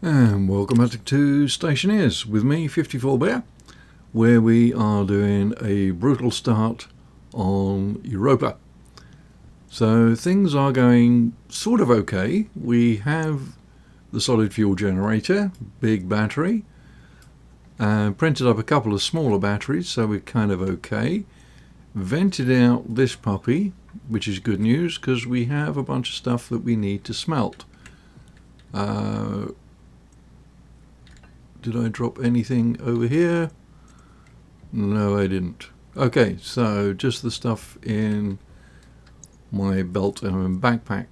And welcome back to Stationeers with me, 54 Bear, where we are doing a brutal start on Europa. So things are going sort of okay. We have the solid fuel generator, big battery, printed up a couple of smaller batteries, so we're kind of okay. Vented out this puppy, which is good news because we have a bunch of stuff that we need to smelt. Did I drop anything over here? No, I didn't. Okay, so just the stuff in my belt and backpack.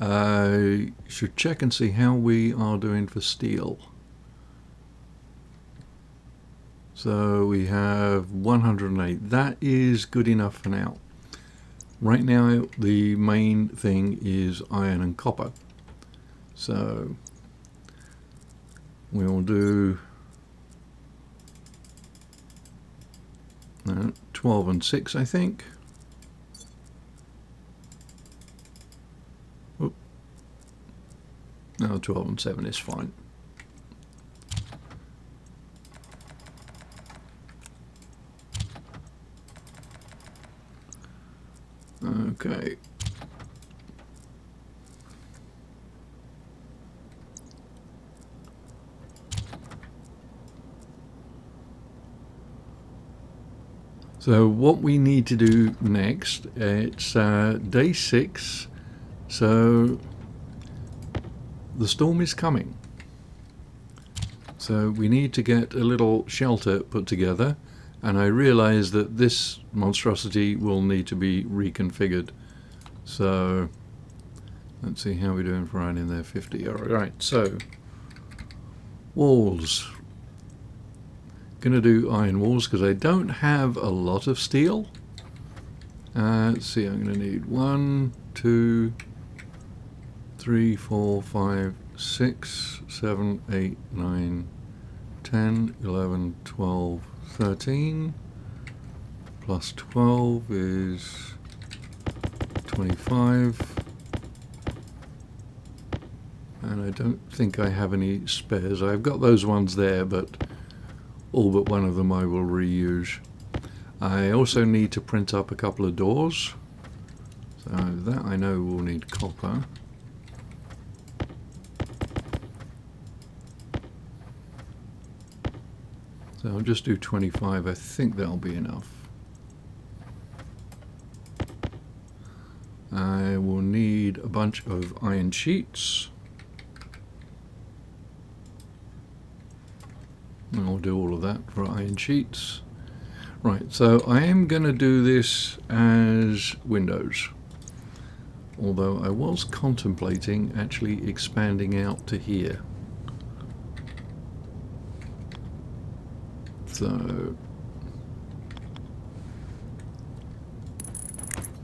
I should check and see how we are doing for steel. So we have 108. That is good enough for now. Right now, the main thing is iron and copper. So we'll do 12 and 6, I think. Oop. No, 12 and 7 is fine. Okay. So what we need to do next, it's day 6, so the storm is coming. So we need to get a little shelter put together, and I realize that this monstrosity will need to be reconfigured. So let's see how we're doing for iron in there, 50. All right, so walls. Going to do iron walls because I don't have a lot of steel. Let's see, I'm going to need 1, 2, 3, 4, 5, 6, 7, 8, 9, 10, 11, 12, 13. Plus 12 is 25. And I don't think I have any spares. I've got those ones there, but all but one of them I will reuse. I also need to print up a couple of doors. So that I know will need copper. So I'll just do 25. I think that'll be enough. I will need a bunch of iron sheets. I'll do all of that for iron sheets. Right, so I am going to do this as windows. Although I was contemplating actually expanding out to here. So,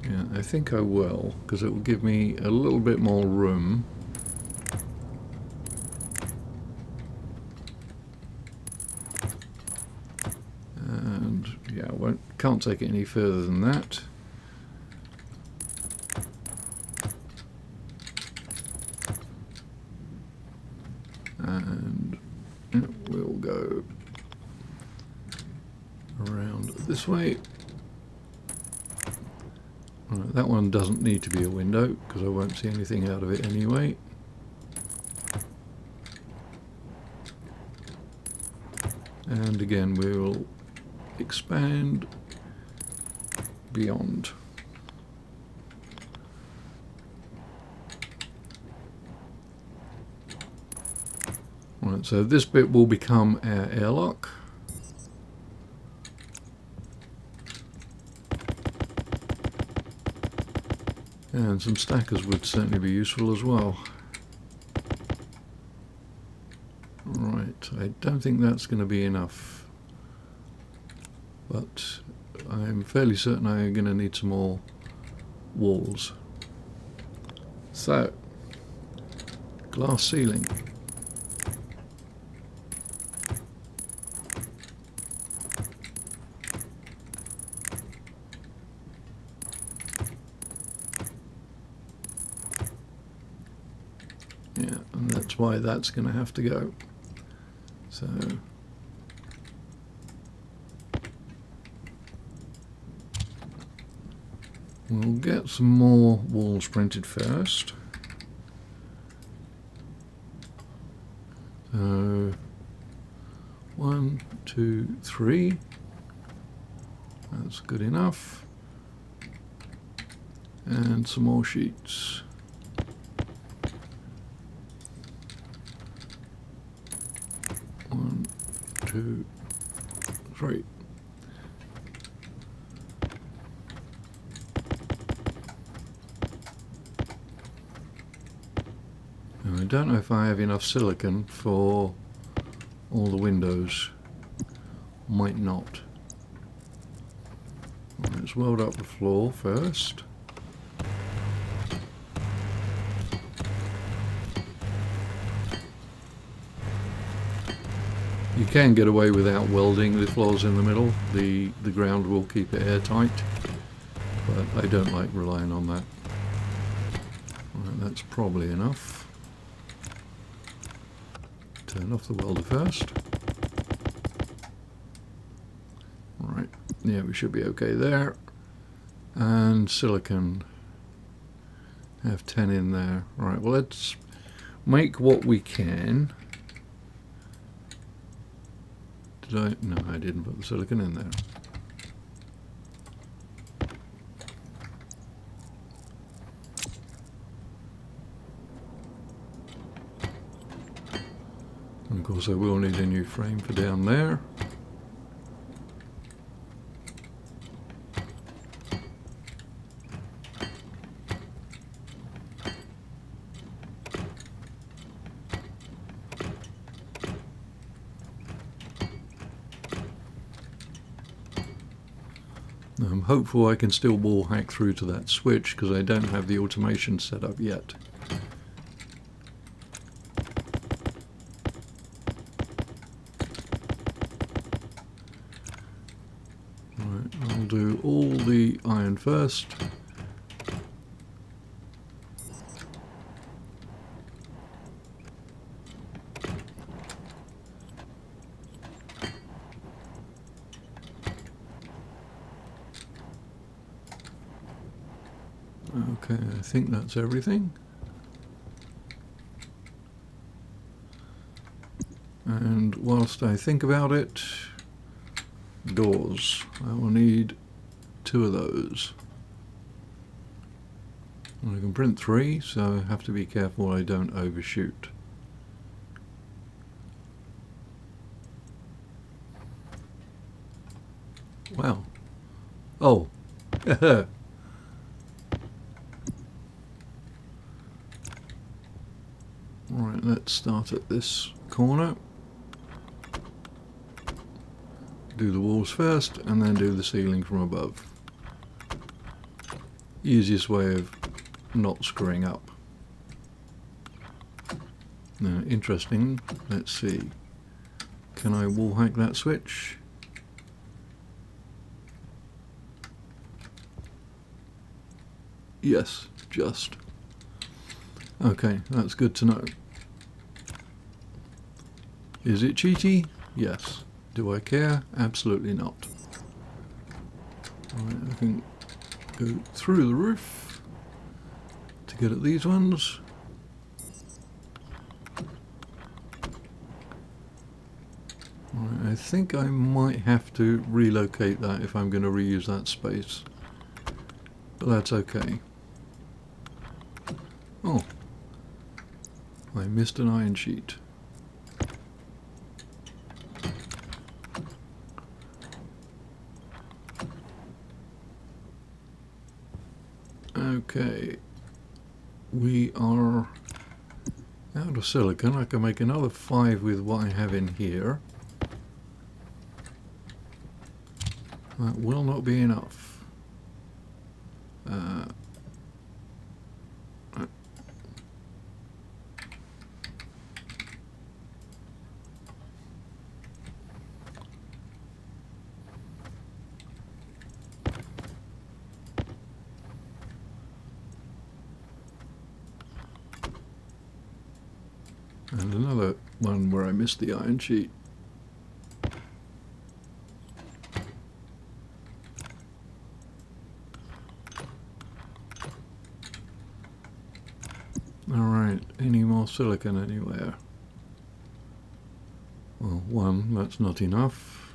yeah, I think I will, because it will give me a little bit more room. Yeah, can't take it any further than that. And we'll go around this way. Right, that one doesn't need to be a window because I won't see anything out of it anyway. And again, we will expand beyond. Right, so this bit will become our airlock. And some stackers would certainly be useful as well. Right, I don't think that's going to be enough. But I'm fairly certain I'm going to need some more walls. So, glass ceiling. That's why that's going to have to go. So we'll get some more walls printed first. So 1, 2, 3. That's good enough. And some more sheets. 1, 2, 3. Now, I don't know if I have enough silicone for all the windows. Might not. Let's weld up the floor first. You can get away without welding the floors in the middle. The ground will keep it airtight, but I don't like relying on that. Right, that's probably enough. Turn off the welder first. Right, yeah, we should be okay there. And silicone. Have 10 in there. Right, well, let's make what we can. Did I? No, I didn't put the silicone in there. And of course I will need a new frame for down there. I'm hopeful I can still wall hack through to that switch because I don't have the automation set up yet. Right, I'll do all the iron first. Okay, I think that's everything. And whilst I think about it, doors. I will need 2 of those. And I can print 3, so I have to be careful I don't overshoot. Wow. Oh. Alright, let's start at this corner. Do the walls first and then do the ceiling from above. Easiest way of not screwing up. Now, interesting, let's see. Can I wall hack that switch? Yes, just. Okay, that's good to know. Is it cheaty? Yes. Do I care? Absolutely not. Right, I can go through the roof to get at these ones. Right, I think I might have to relocate that if I'm going to reuse that space. But that's okay. Oh, I missed an iron sheet. Okay, we are out of silicon. I can make another 5 with what I have in here. That will not be enough. And another one where I missed the iron sheet. Alright, any more silicon anywhere? Well, one, that's not enough.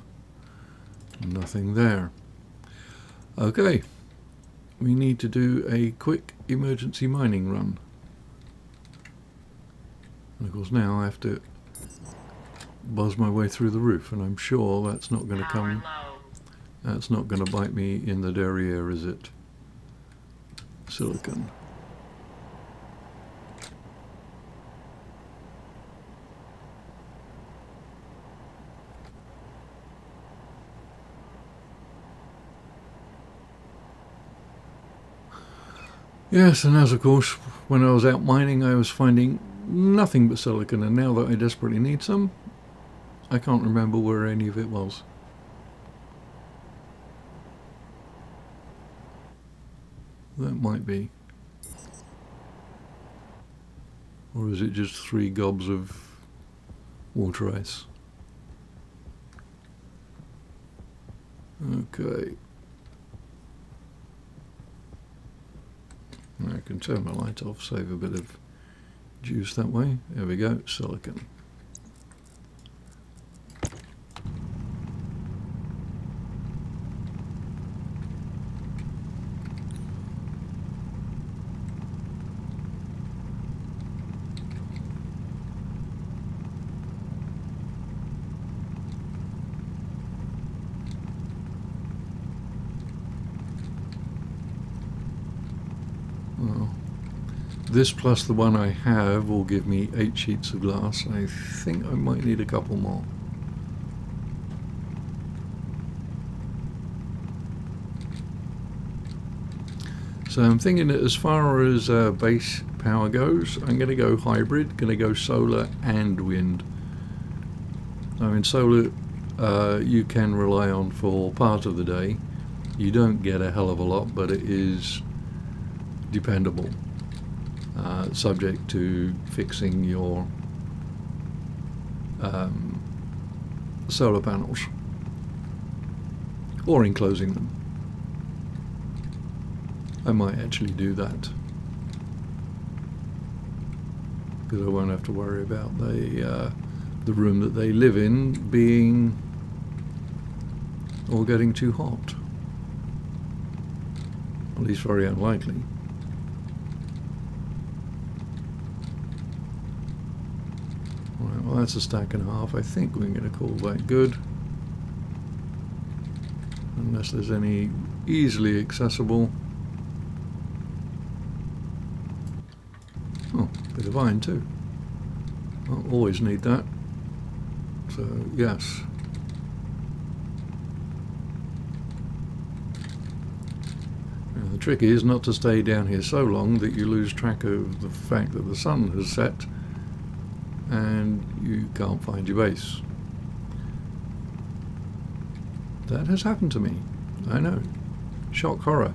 Nothing there. Okay, we need to do a quick emergency mining run. And of course now I have to buzz my way through the roof, and I'm sure that's not going to come. That's not going to bite me in the derriere, is it? Silicon. Yes, and as of course, when I was out mining, I was finding nothing but silicon, and now that I desperately need some, I can't remember where any of it was. That might be. Or is it just 3 gobs of water ice? Okay. I can turn my light off, save a bit of juice that way. There we go, silicon. Well, this plus the one I have will give me 8 sheets of glass. I think I might need a couple more. So I'm thinking that as far as base power goes, I'm going to go hybrid, going to go solar and wind. I mean, solar you can rely on for part of the day. You don't get a hell of a lot, but it is dependable, subject to fixing your solar panels or enclosing them. I might actually do that because I won't have to worry about the room that they live in being or getting too hot. At least very unlikely. Right, well, that's a stack and a half. I think we're going to call that good. Unless there's any easily accessible. Oh, bit of iron too. I'll always need that. So, yes. Now, the trick is not to stay down here so long that you lose track of the fact that the sun has set and you can't find your base. That has happened to me. I know. Shock horror.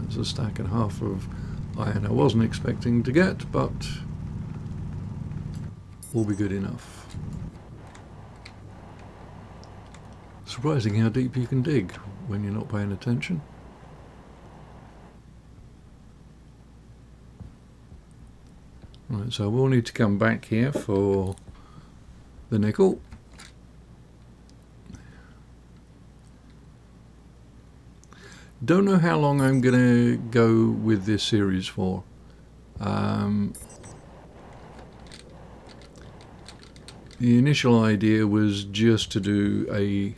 There's a stack and a half of iron I wasn't expecting to get, but will be good enough. Surprising how deep you can dig when you're not paying attention. Right, so we'll need to come back here for the nickel. Don't know how long I'm going to go with this series for. The initial idea was just to do a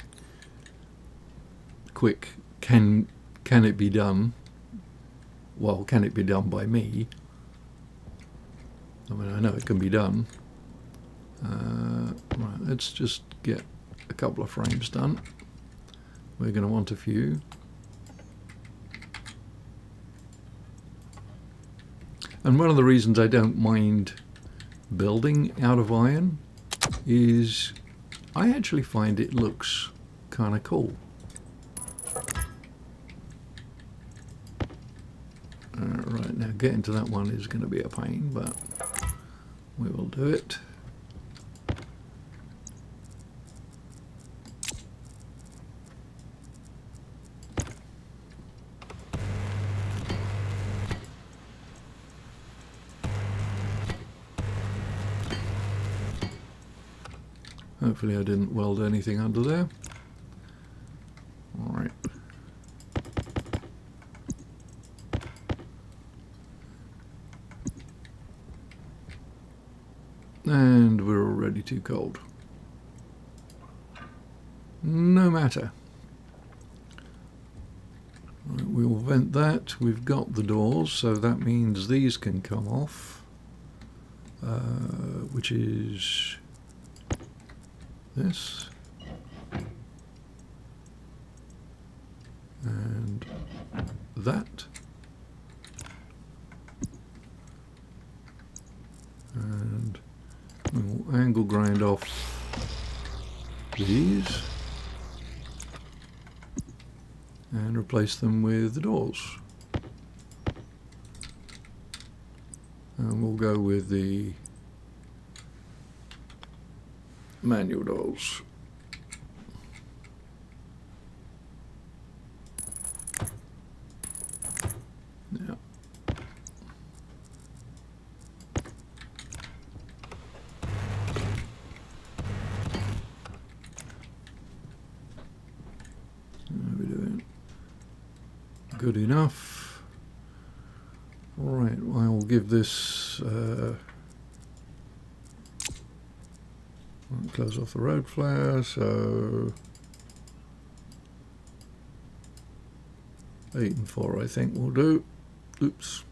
quick can it be done? Well, can it be done by me? I mean, I know it can be done. Right, let's just get a couple of frames done. We're going to want a few. And one of the reasons I don't mind building out of iron is I actually find it looks kind of cool. now getting to that one is going to be a pain, but we will do it. Hopefully I didn't weld anything under there. All right. And we're already too cold. No matter. Right, we'll vent that. We've got the doors, so that means these can come off, which is this and that, and we'll angle grind off these and replace them with the doors, and we'll go with the manual doors. Yeah. How are we doing? Good enough. Right, I will give this close off the road flare, so 8 and 4 I think will do. Oops.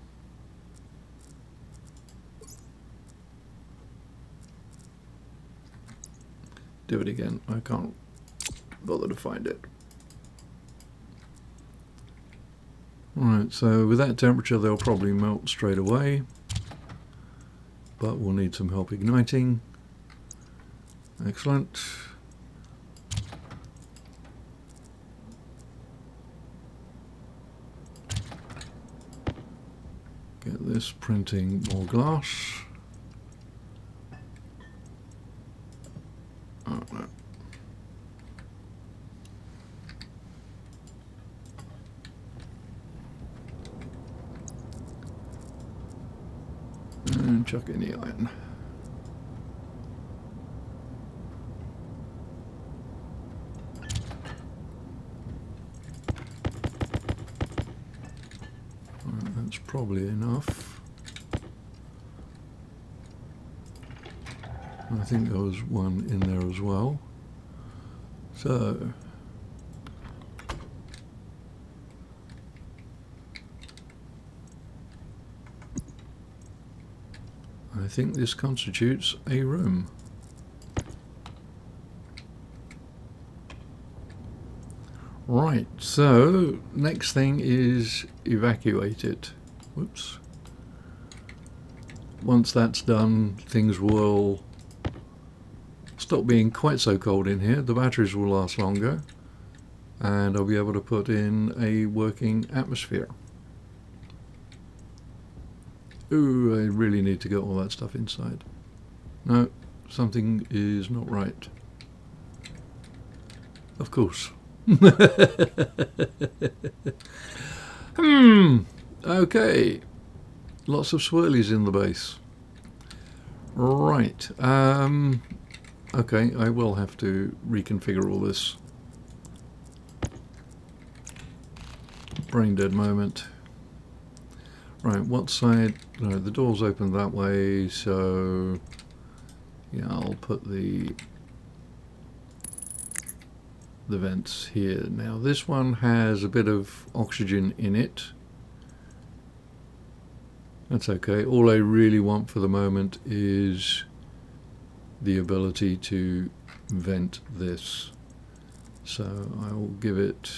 Do it again. I can't bother to find it. Alright, so with that temperature they'll probably melt straight away, but we'll need some help igniting. Excellent. Get this printing more glass. Oh, no. And chuck in the iron. That's probably enough. I think there was one in there as well. So I think this constitutes a room. Right, so next thing is evacuate it. Whoops. Once that's done, things will stop being quite so cold in here. The batteries will last longer, and I'll be able to put in a working atmosphere. Ooh, I really need to get all that stuff inside. No, something is not right. Of course. Okay. Lots of swirlies in the base. Right. Okay, I will have to reconfigure all this. Brain dead moment. Right, what side? No, the door's open that way, so yeah, I'll put the vents here. Now this one has a bit of oxygen in it. That's okay. All I really want for the moment is the ability to vent this. So I will give it...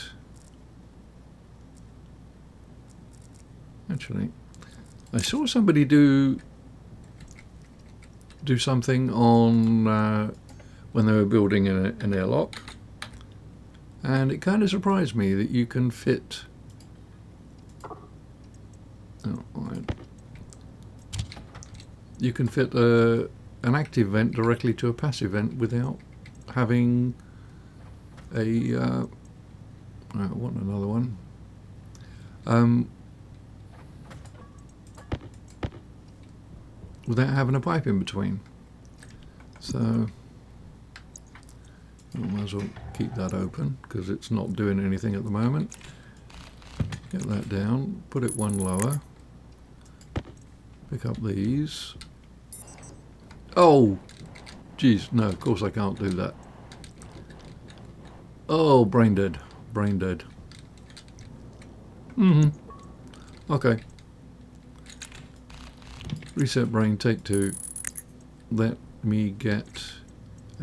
Actually, I saw somebody do something on when they were building an airlock, and it kind of surprised me that you can fit... Oh, right. you can fit an active vent directly to a passive vent without having a I want another one. Without having a pipe in between. So I might as well keep that open because it's not doing anything at the moment. Get that down, put it one lower, pick up these. Oh, geez, no, of course I can't do that. Oh, brain dead, brain dead. Okay. Reset brain, take 2. Let me get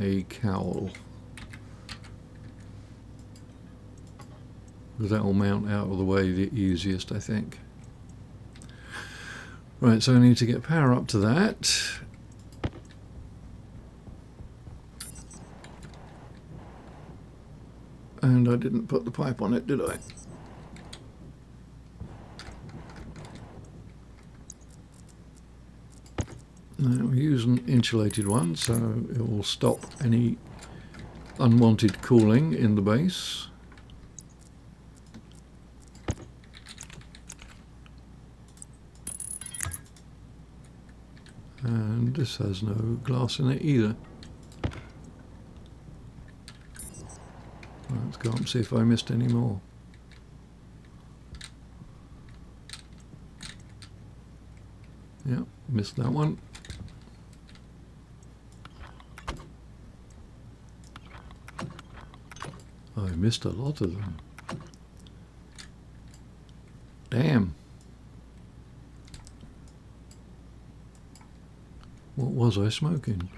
a cowl. Because that will mount out of the way the easiest, I think. Right, so I need to get power up to that. And I didn't put the pipe on it, did I? Now we use an insulated one, so it will stop any unwanted cooling in the base. And this has no glass in it either. Let's go up and see if I missed any more. Yeah, missed that one. I missed a lot of them. Damn. What was I smoking?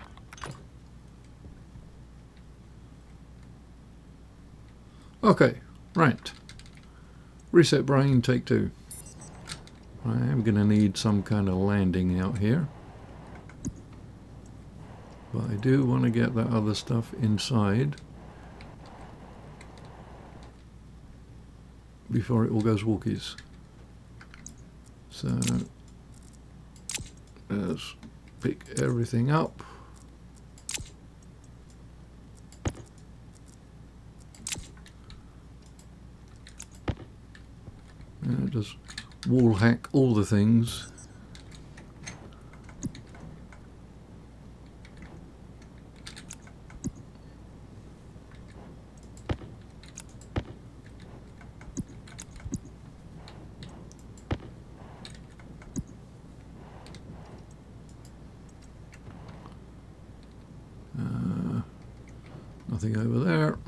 Okay, right. Reset brain, take 2. I am going to need some kind of landing out here. But I do want to get that other stuff inside before it all goes walkies. So let's pick everything up. And just wall hack all the things. Nothing over there.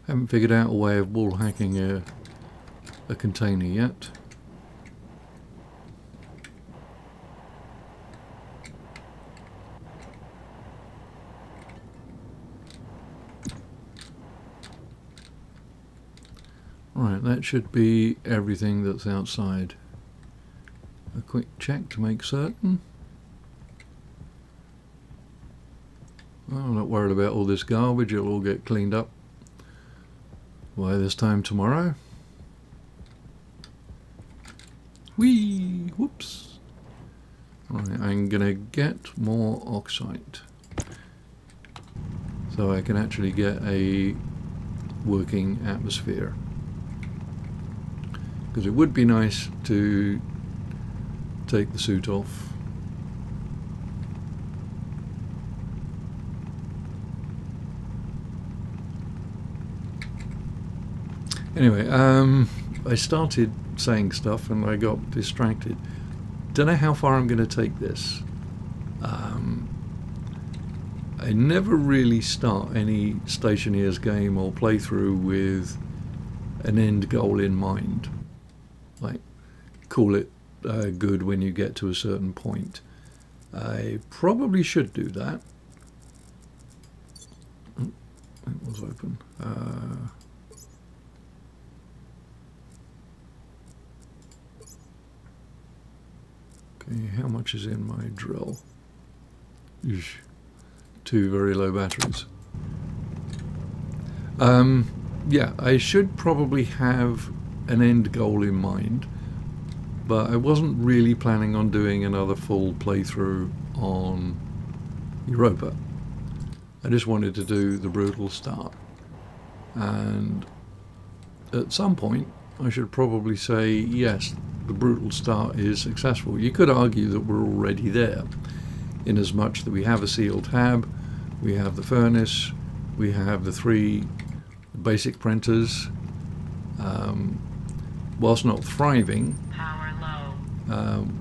Haven't figured out a way of wall hacking a container yet. Right, that should be everything that's outside. A quick check to make certain. Well, I'm not worried about all this garbage, it'll all get cleaned up by this time tomorrow. Whee! Whoops! Right, I'm gonna get more oxide so I can actually get a working atmosphere. Because it would be nice to take the suit off. Anyway, I started saying stuff and I got distracted. Don't know how far I'm going to take this. I never really start any Stationeers game or playthrough with an end goal in mind. Like, call it good when you get to a certain point. I probably should do that. Oh, it was open. Okay, how much is in my drill? Eesh. 2 very low batteries. Yeah, I should probably have an end goal in mind, but I wasn't really planning on doing another full playthrough on Europa. I just wanted to do the brutal start, and at some point I should probably say yes, the brutal start is successful. You could argue that we're already there, in as much that we have a sealed tab, we have the furnace, we have the 3 basic printers. Whilst not thriving,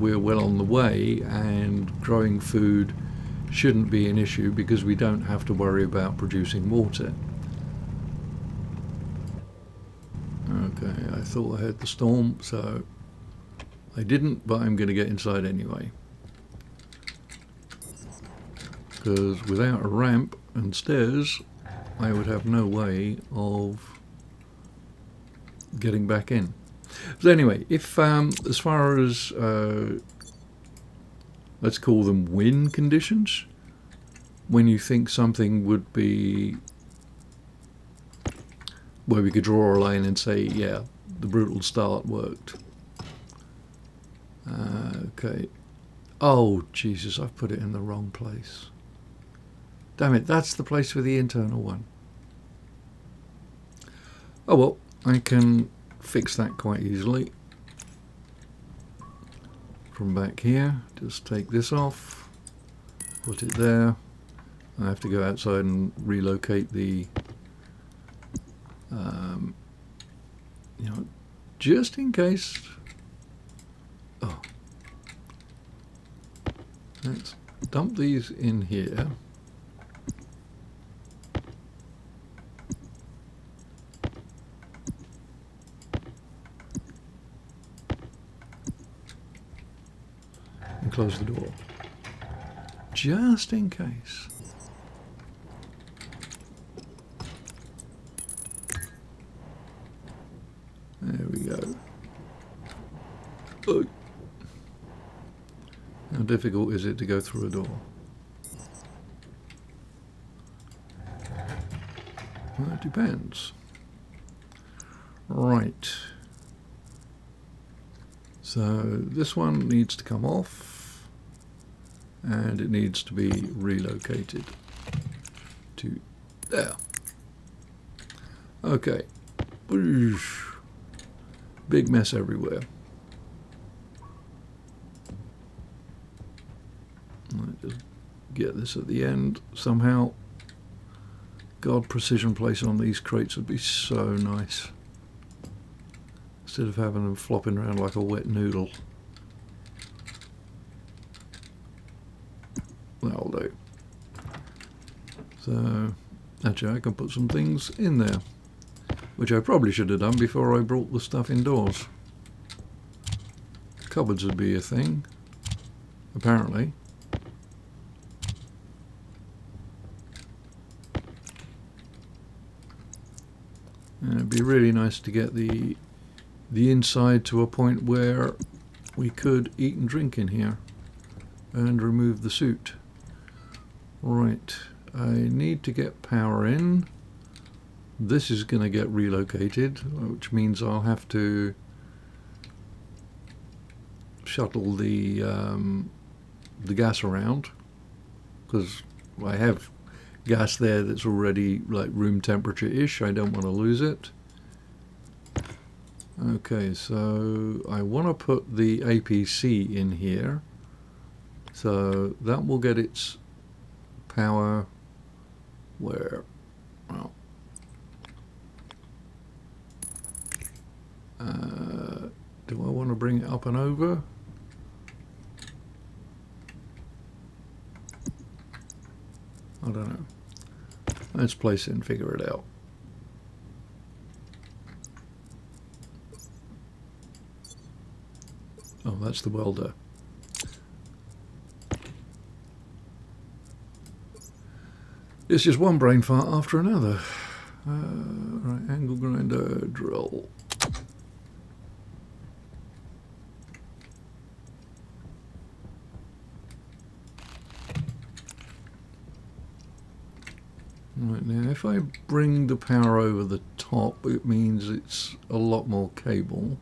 we're well on the way, and growing food shouldn't be an issue because we don't have to worry about producing water. Okay, I thought I heard the storm, so I didn't, but I'm going to get inside anyway. Because without a ramp and stairs, I would have no way of getting back in. But anyway, if as far as let's call them win conditions, when you think something would be where we could draw a line and say, yeah, the brutal start worked. Okay. Oh, Jesus, I've put it in the wrong place. Damn it, that's the place for the internal one. Oh well, I can fix that quite easily. From back here, just take this off, put it there. I have to go outside and relocate the, you know, just in case. Oh, let's dump these in here. And close the door, just in case. There we go. Oh. How difficult is it to go through a door? Well, it depends. Right. So this one needs to come off, and it needs to be relocated to there. Okay. Big mess everywhere. I'll just get this at the end somehow. God, precision place on these crates would be so nice, instead of having them flopping around like a wet noodle. That'll do. So, actually I can put some things in there, which I probably should have done before I brought the stuff indoors. Cupboards would be a thing, apparently. And it'd be really nice to get the inside to a point where we could eat and drink in here and remove the suit. Right, I need to get power in. This is going to get relocated, which means I'll have to shuttle the gas around, because I have gas there that's already like room temperature-ish. I don't want to lose it. Okay, so I want to put the APC in here, so that will get its power where, well, do I want to bring it up and over? I don't know. Let's place it and figure it out. Oh, that's the welder. It's just one brain fart after another. Right, angle grinder, drill. Right, now if I bring the power over the top, it means it's a lot more cable.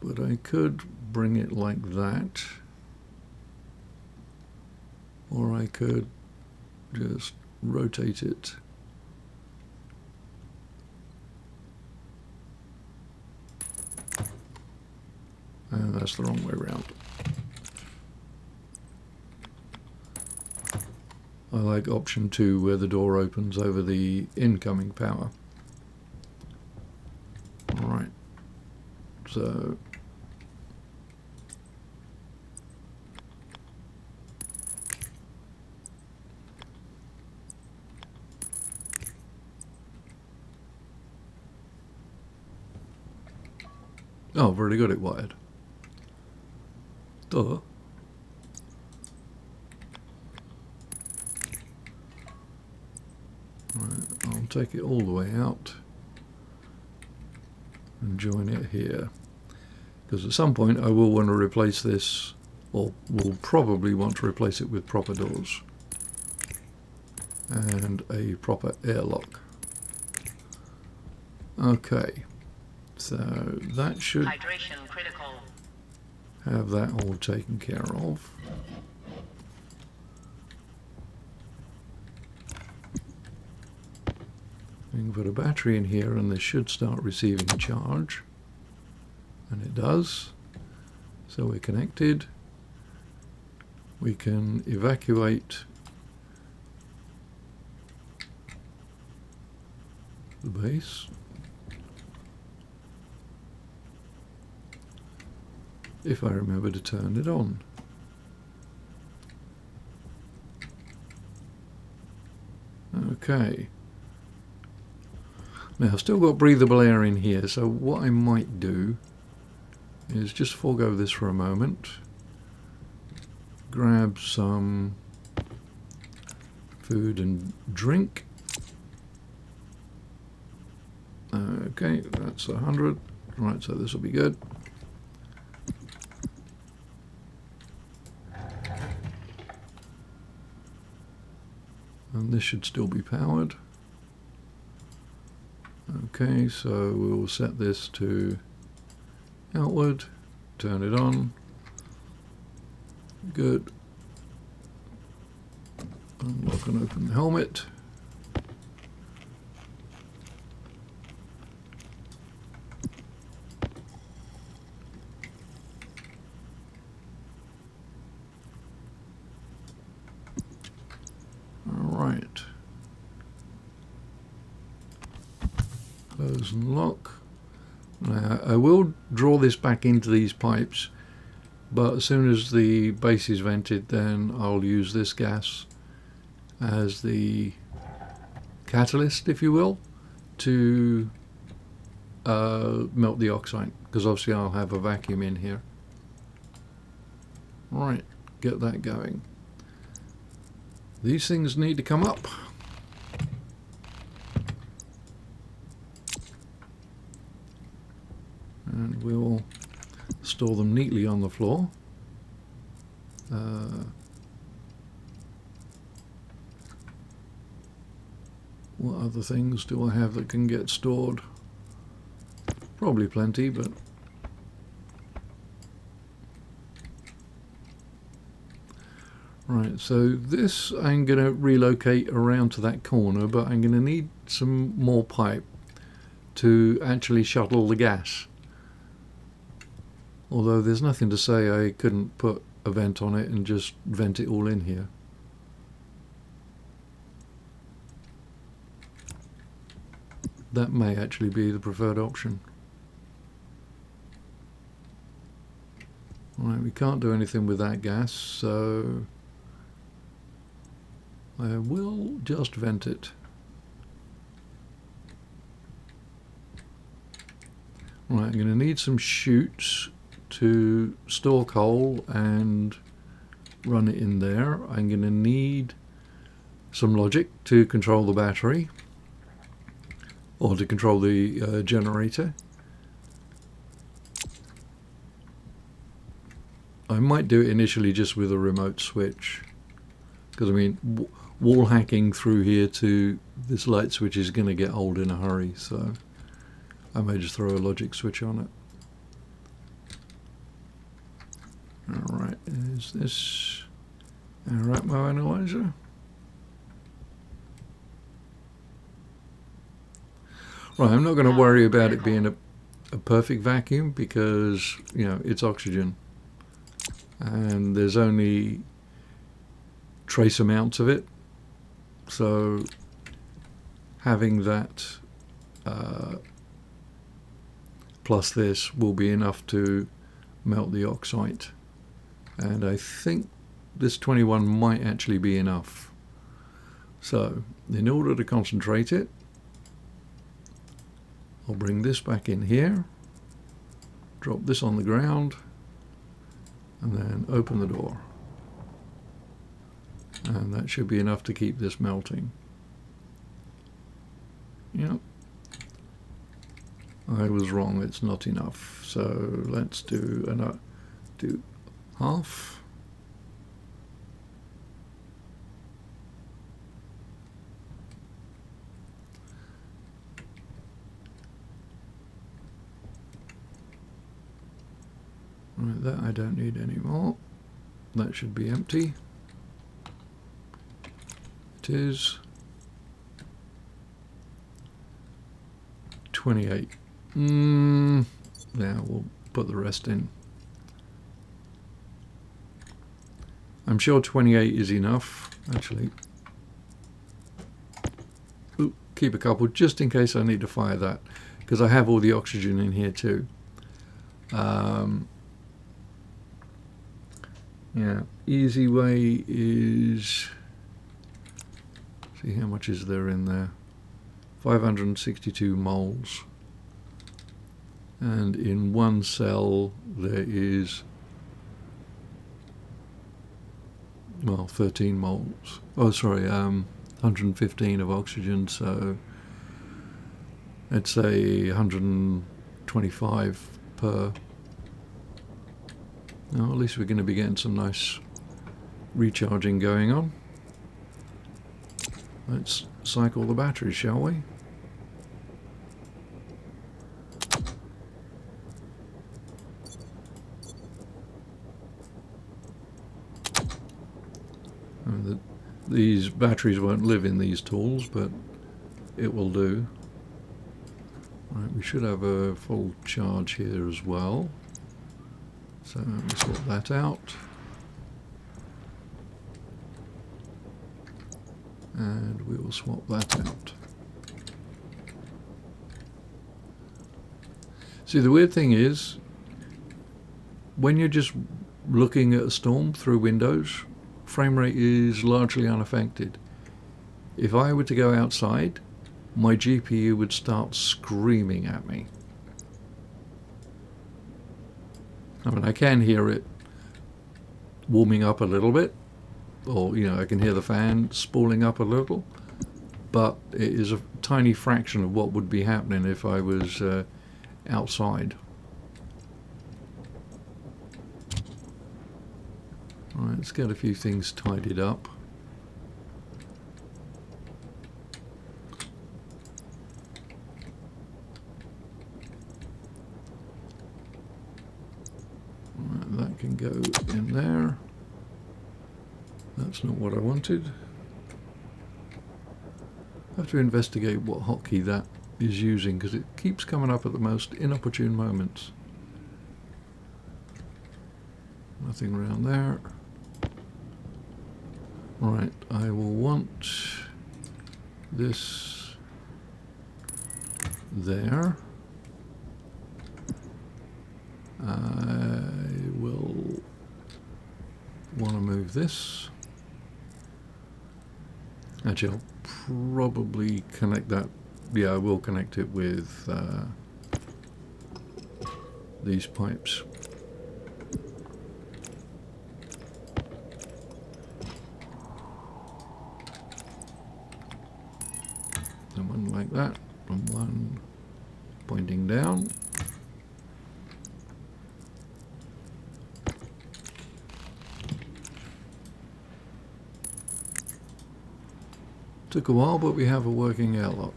but I could bring it like that, or I could just rotate it. And that's the wrong way around. I like option 2 where the door opens over the incoming power. Alright, so oh, I've already got it wired. Duh. Right, I'll take it all the way out and join it here, because at some point I will want to replace this, or will probably want to replace it with proper doors and a proper airlock. Okay, so that should Hydration critical. have that all taken care of. We can put a battery in here and this should start receiving a charge, and it does. So we're connected. We can evacuate the base. If I remember to turn it on. Okay. Now I've still got breathable air in here, so what I might do is just forego this for a moment. Grab some food and drink. Okay, that's 100. Right, so this will be good. And this should still be powered. Okay, so we'll set this to outward, turn it on. Good. Unlock and open the helmet. Alright. Close and lock. Now, I will draw this back into these pipes, but as soon as the base is vented, then I'll use this gas as the catalyst, if you will, to melt the oxide, because obviously I'll have a vacuum in here. Right, get that going. These things need to come up. And we'll store them neatly on the floor. What other things do I have that can get stored? Probably plenty, but right, so this I'm going to relocate around to that corner, but I'm going to need some more pipe to actually shuttle the gas. Although there's nothing to say I couldn't put a vent on it and just vent it all in here. That may actually be the preferred option. Right, we can't do anything with that gas, so I will just vent it. Right, I'm going to need some chutes to store coal and run it in there. I'm going to need some logic to control the battery, or to control the generator. I might do it initially just with a remote switch, because I mean wall hacking through here to this light switch is going to get old in a hurry, so I may just throw a logic switch on it. Alright, is this our Atmo analyzer? Right, I'm not going to worry about it being a perfect vacuum because, you know, it's oxygen and there's only trace amounts of it, so having that plus this will be enough to melt the oxide, and I think this 21 might actually be enough. So in order to concentrate it, I'll bring this back in here, drop this on the ground, and then open the door. And that should be enough to keep this melting. Yep. I was wrong, it's not enough. So let's do half. Right, that I don't need anymore. That should be empty. It is 28. Yeah, we'll put the rest in. I'm sure 28 is enough, actually. Ooh, keep a couple just in case I need to fire that, because I have all the oxygen in here too. Yeah, easy way is, see how much is there in there, 562 moles, and in one cell there is, well, 13 moles, oh sorry, 115 of oxygen, so let's say 125 per. Well, at least we're going to be getting some nice recharging going on. Let's cycle the batteries, shall we? These batteries won't live in these tools, but it will do. Right, we should have a full charge here as well. So we'll sort that out. And we will swap that out. See, the weird thing is, when you're just looking at a storm through windows, frame rate is largely unaffected. If I were to go outside, my GPU would start screaming at me. I mean, I can hear it warming up a little bit, or, you know, I can hear the fan spooling up a little, but it is a tiny fraction of what would be happening if I was outside. All right, let's get a few things tidied up. That can go in there. That's not what I wanted. I have to investigate what hotkey that is using because it keeps coming up at the most inopportune moments. Nothing around there. Right, I will want this there. I will want to move this. Actually, I'll probably connect that. Yeah, I will connect it with these pipes. And one like that, and one pointing down. Took a while, but we have a working airlock.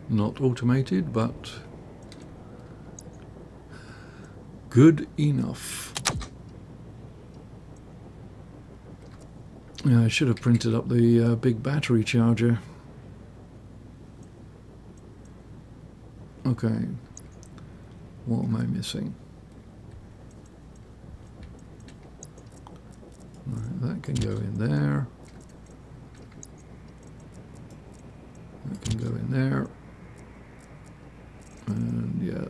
Not automated, but good enough. Yeah, I should have printed up the big battery charger. Okay, what am I missing? Right, that can go in there. That can go in there. And yeah.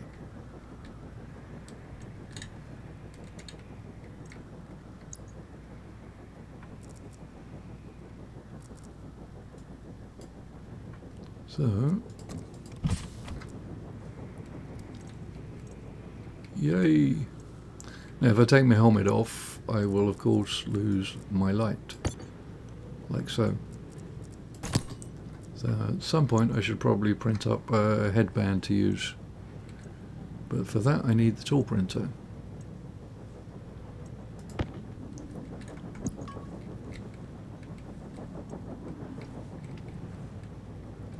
So, yay. Now if I take my helmet off, I will of course lose my light, like so. So at some point I should probably print up a headband to use, but for that I need the tool printer.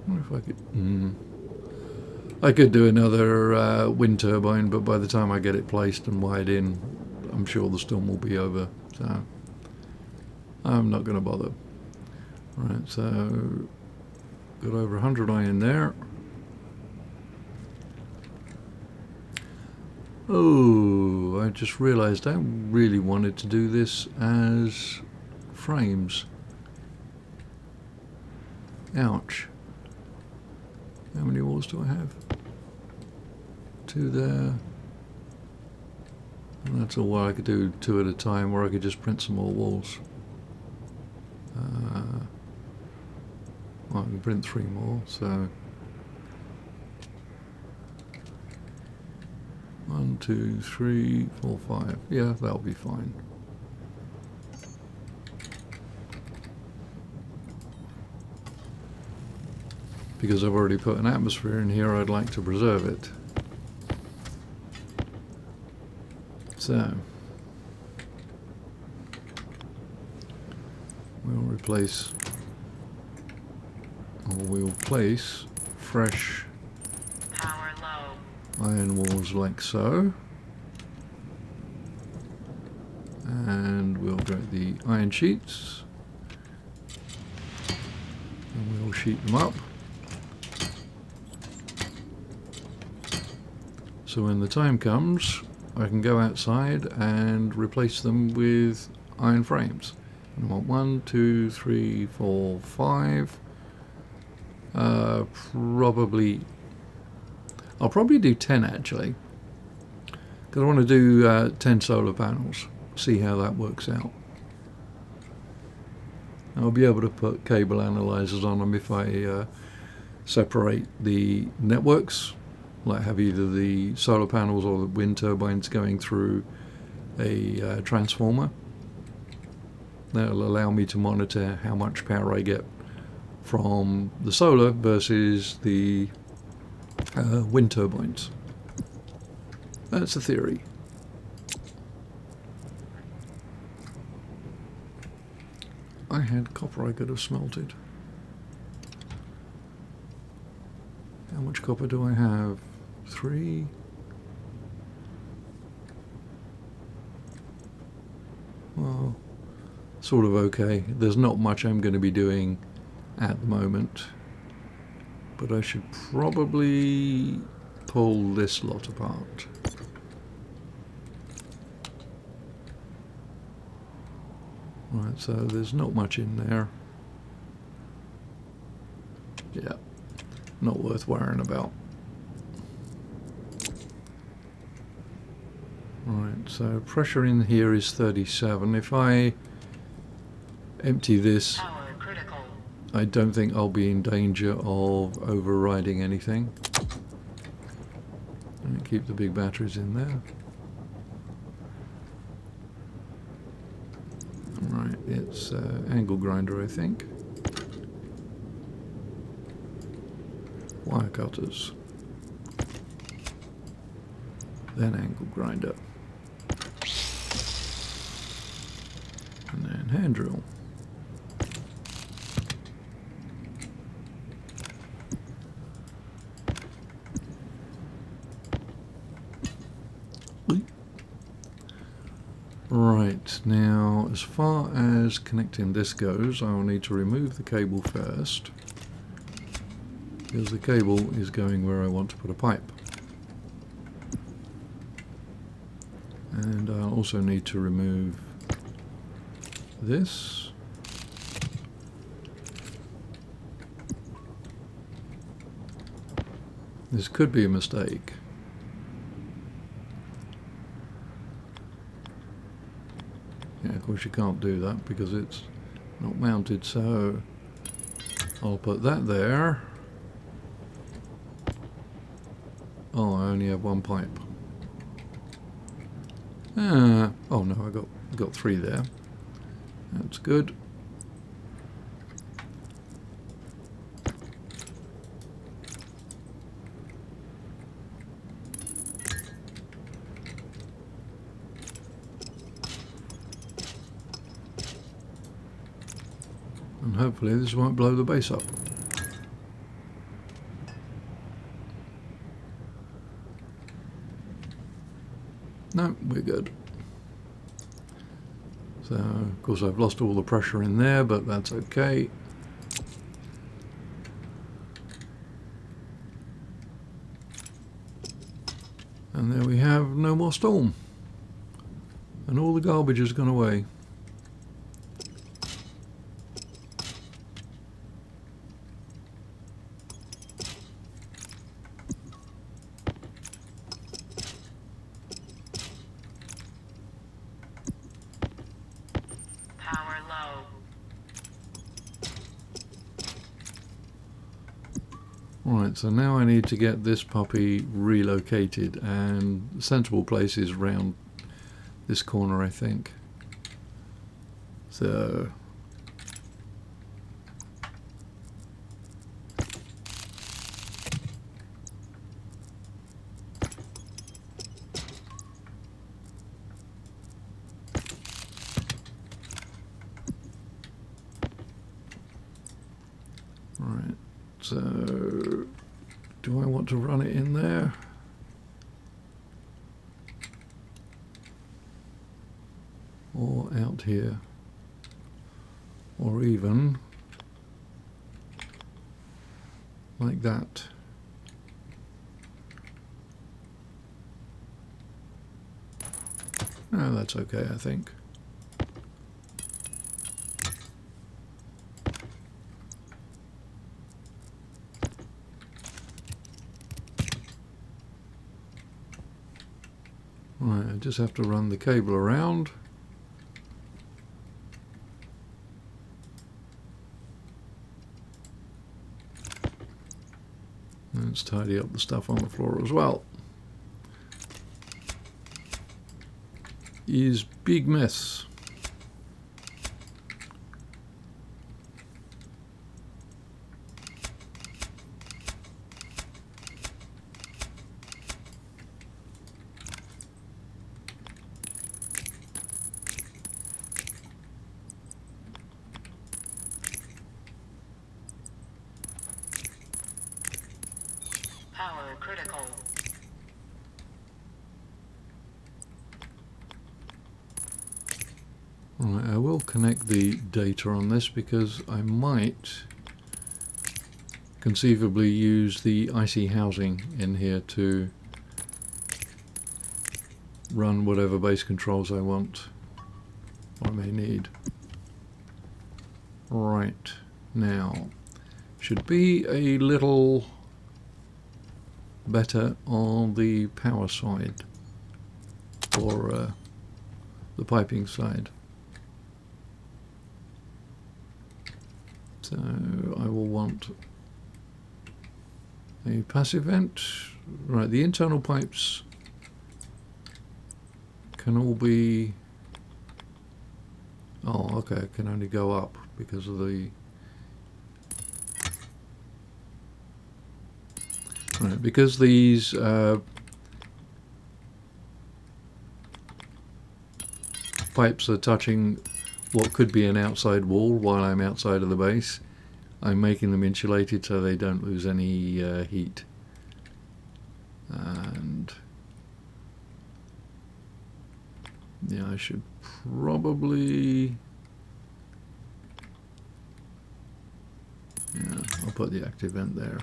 I wonder if I could... I could do another wind turbine, but by the time I get it placed and wired in, I'm sure the storm will be over, so I'm not going to bother. Right, so got over 100 iron there. Oh, I just realised I really wanted to do this as frames. Ouch. How many walls do I have? 2 there. And that's all I could do 2 at a time, or I could just print some more walls. Well, I can print 3 more, so 1, 2, 3, 4, 5. Yeah, that'll be fine. Because I've already put an atmosphere in here, I'd like to preserve it. So we'll place fresh power low iron walls like so, and we'll get the iron sheets and we'll sheet them up. So when the time comes, I can go outside and replace them with iron frames. And I want 1, 2, 3, 4, 5. I'll probably do 10 actually, because I want to do 10 solar panels. See how that works out. I'll be able to put cable analyzers on them if I separate the networks. Like have either the solar panels or the wind turbines going through a transformer. That'll allow me to monitor how much power I get from the solar versus the wind turbines. That's a theory. I had copper I could have smelted. How much copper do I have? 3. Well, sort of okay. There's not much I'm going to be doing at the moment, but I should probably pull this lot apart. Right, so there's not much in there. Yeah, not worth worrying about. Right, so pressure in here is 37. If I empty this, I don't think I'll be in danger of overriding anything. And keep the big batteries in there. Right, it's angle grinder, I think. Wire cutters. Then angle grinder. And then hand drill. Right, now as far as connecting this goes, I will need to remove the cable first, because the cable is going where I want to put a pipe. And I'll also need to remove this. This could be a mistake. Yeah, of course you can't do that because it's not mounted, so I'll put that there. Oh, I only have one pipe. Oh no, I got three there. That's good. And hopefully this won't blow the base up. No, we're good. So, of course, I've lost all the pressure in there, but that's okay. And there we have no more storm. And all the garbage has gone away. Power low. Right, so now I need to get this puppy relocated, and the sensible place is round this corner, I think. So right, so do I want to run it in there? Or out here? Or even like that? Oh, that's okay, I think. Right, I just have to run the cable around. Let's tidy up the stuff on the floor as well. Is big mess. Power critical. Right, I will connect the data on this because I might conceivably use the IC housing in here to run whatever base controls I want or I may need. Right, now should be a little better on the power side or the piping side. So I will want a passive vent. Right, the internal pipes can all be... Oh, okay, it can only go up because of the... Right, because these pipes are touching what could be an outside wall while I'm outside of the base, I'm making them insulated so they don't lose any heat. And yeah, I should probably, yeah, I'll put the active vent there.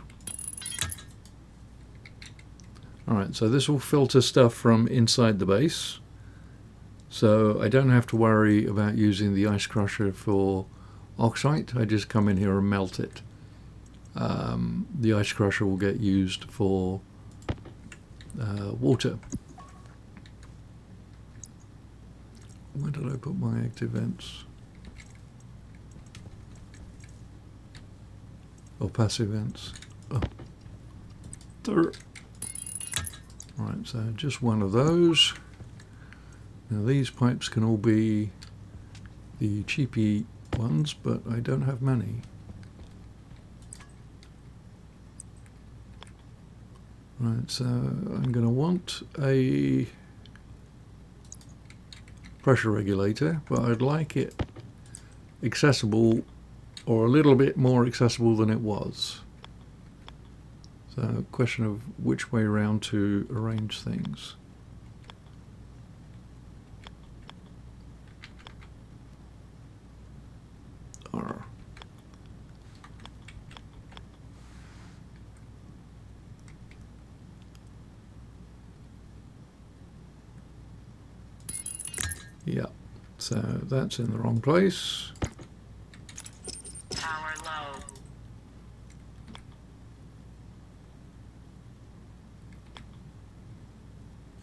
Alright, so this will filter stuff from inside the base, so I don't have to worry about using the ice crusher for oxide. I just come in here and melt it. The ice crusher will get used for water. Where did I put my active vents? Or passive vents? Oh. There. Right, so just one of those. Now these pipes can all be the cheapy ones, but I don't have many. Right, so I'm going to want a pressure regulator, but I'd like it accessible, or a little bit more accessible than it was. So, question of which way around to arrange things. Yeah, so that's in the wrong place. Power low.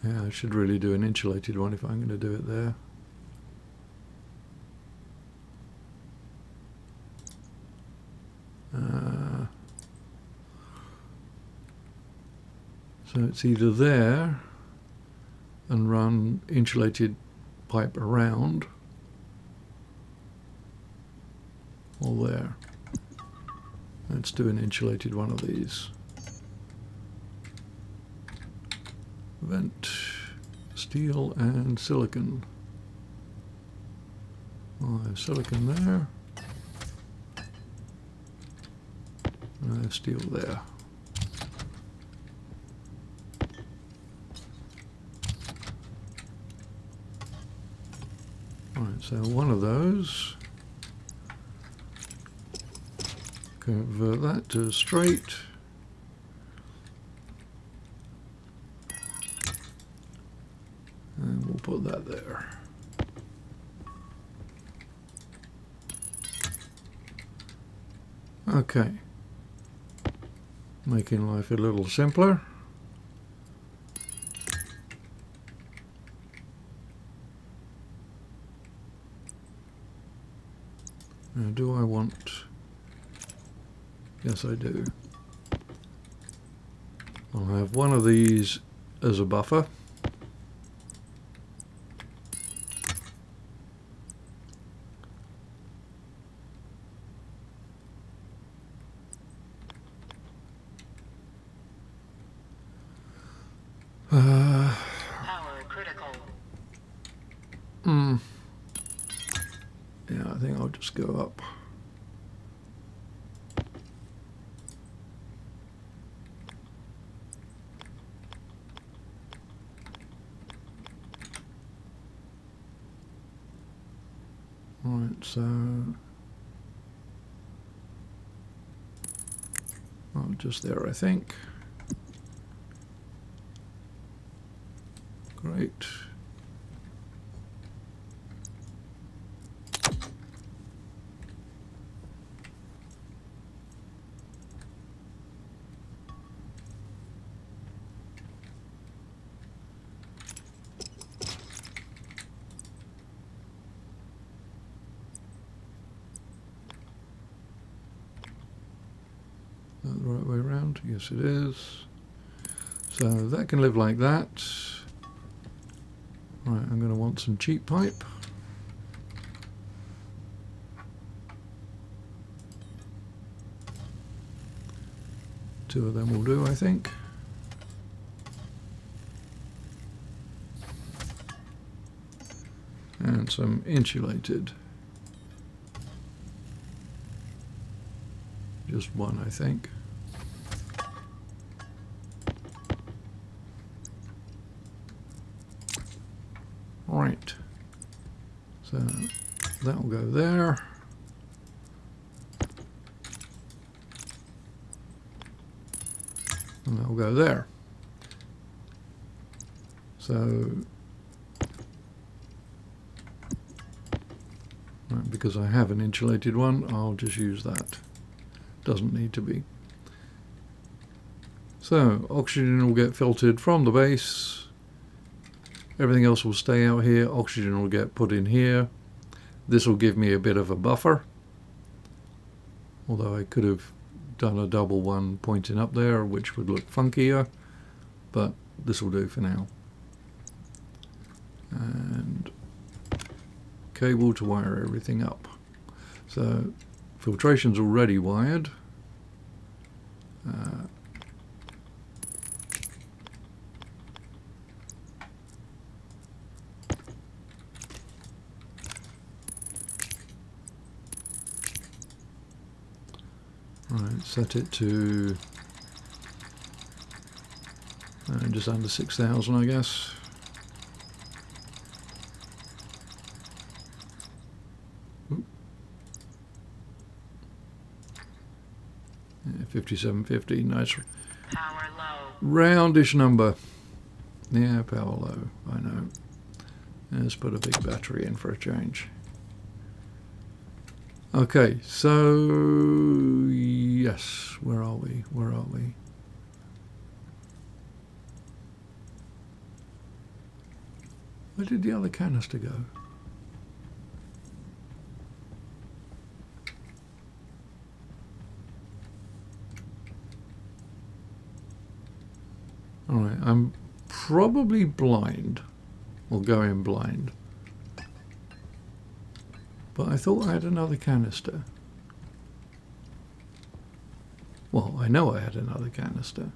Yeah, I should really do an insulated one if I'm going to do it there. So it's either there and run insulated pipe around, or there. Let's do an insulated one of these. Vent, steel and silicon. Oh, I have silicon there. And I have steel there. Right, so one of those. Convert that to straight. And we'll put that there. Okay. Making life a little simpler. Now, do I want... Yes, I do. I'll have one of these as a buffer. Power critical. Yeah, I think I'll just go up. Right, so just there, I think. Great. Is that the right way around? Yes, it is. So that can live like that. Right, I'm going to want some cheap pipe. Two of them will do, I think. And some insulated. Just one, I think. Right. there. And that'll go there. So, right, because I have an insulated one, I'll just use that. Doesn't need to be. So, oxygen will get filtered from the base. Everything else will stay out here. Oxygen will get put in here. This will give me a bit of a buffer. Although I could have done a double one pointing up there, which would look funkier. But this will do for now. And cable to wire everything up. So, filtration's already wired. Right, set it to just under 6,000, I guess. Oop. Yeah, 5750, nice. Power low. Roundish number. Yeah, power low, I know. Let's put a big battery in for a change. Okay, so yes, where are we? Where are we? Where did the other canister go? All right, I'm probably blind, or going blind. But I thought I had another canister. Well, I know I had another canister.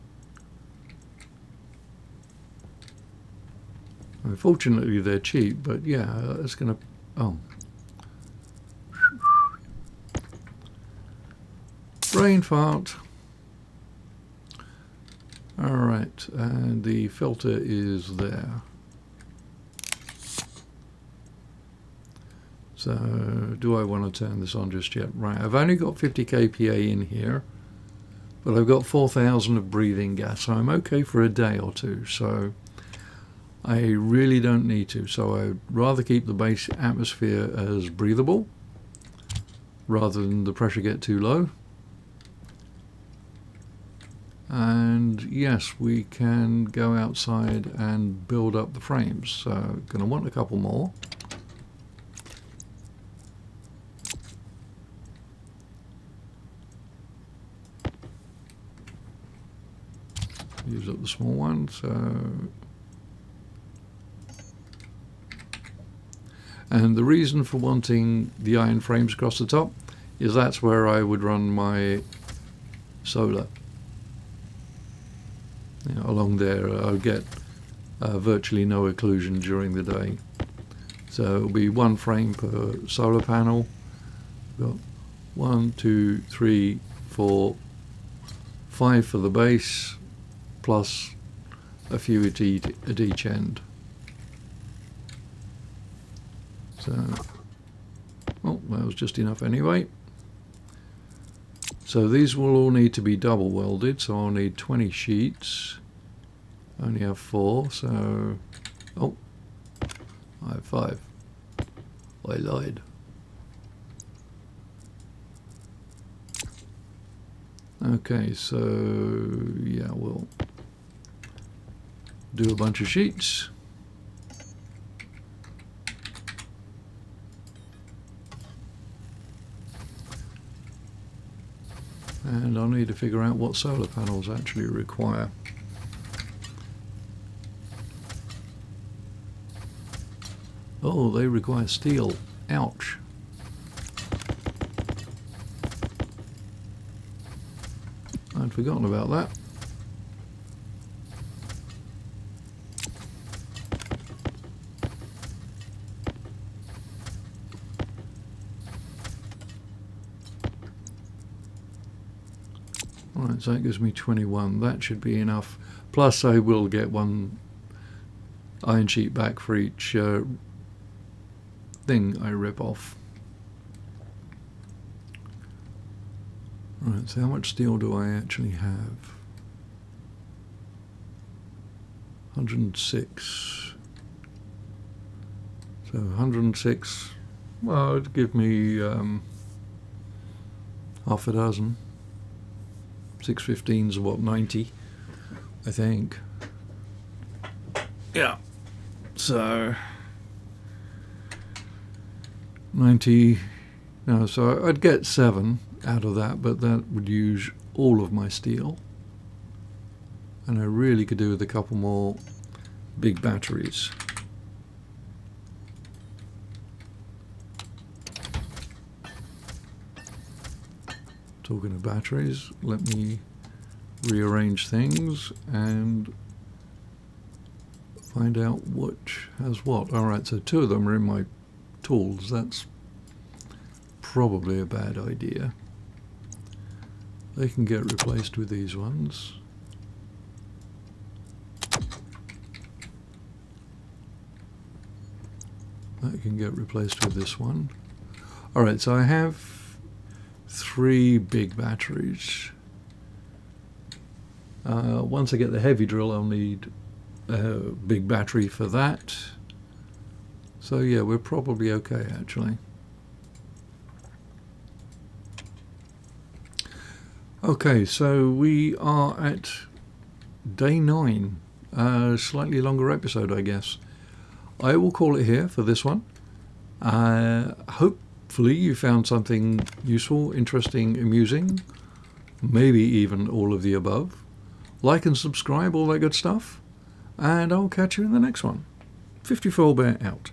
Unfortunately, they're cheap, but yeah, it's going to... Oh. Brain fart. Alright, and the filter is there. So, do I want to turn this on just yet? Right, I've only got 50 kPa in here, but I've got 4,000 of breathing gas, so I'm okay for a day or two. So, I really don't need to. So, I'd rather keep the base atmosphere as breathable, rather than the pressure get too low. And yes, we can go outside and build up the frames. So, going to want a couple more. Use up the small one, so... And the reason for wanting the iron frames across the top is that's where I would run my solar. You know, along there, I'll get virtually no occlusion during the day. So it'll be one frame per solar panel. We've got 1, 2, 3, 4, 5 for the base, plus a few at each end. So, oh, that was just enough anyway. So these will all need to be double welded, so I'll need 20 sheets. I only have 4, so... Oh, I have 5. I lied. Okay, so yeah, we'll do a bunch of sheets. And I'll need to figure out what solar panels actually require. Oh, they require steel. Ouch. I'd forgotten about that. Alright, so that gives me 21. That should be enough. Plus I will get one iron sheet back for each thing I rip off. Right, so how much steel do I actually have? 106. So 106, well, it'd give me half a dozen. 615s are what, 90, I think. Yeah. So 90. No, so I'd get 7 out of that, but that would use all of my steel. And I really could do with a couple more big batteries. Talking of batteries, let me rearrange things and find out which has what. Alright, so 2 of them are in my tools. That's probably a bad idea. They can get replaced with these ones. That can get replaced with this one. Alright, so I have 3 big batteries. Once I get the heavy drill, I'll need a big battery for that. So yeah, we're probably okay actually. Okay, so we are at day 9. Slightly longer episode, I guess. I will call it here for this one. Hopefully you found something useful, interesting, amusing, maybe even all of the above. Like and subscribe, all that good stuff, and I'll catch you in the next one. 54 Bear out.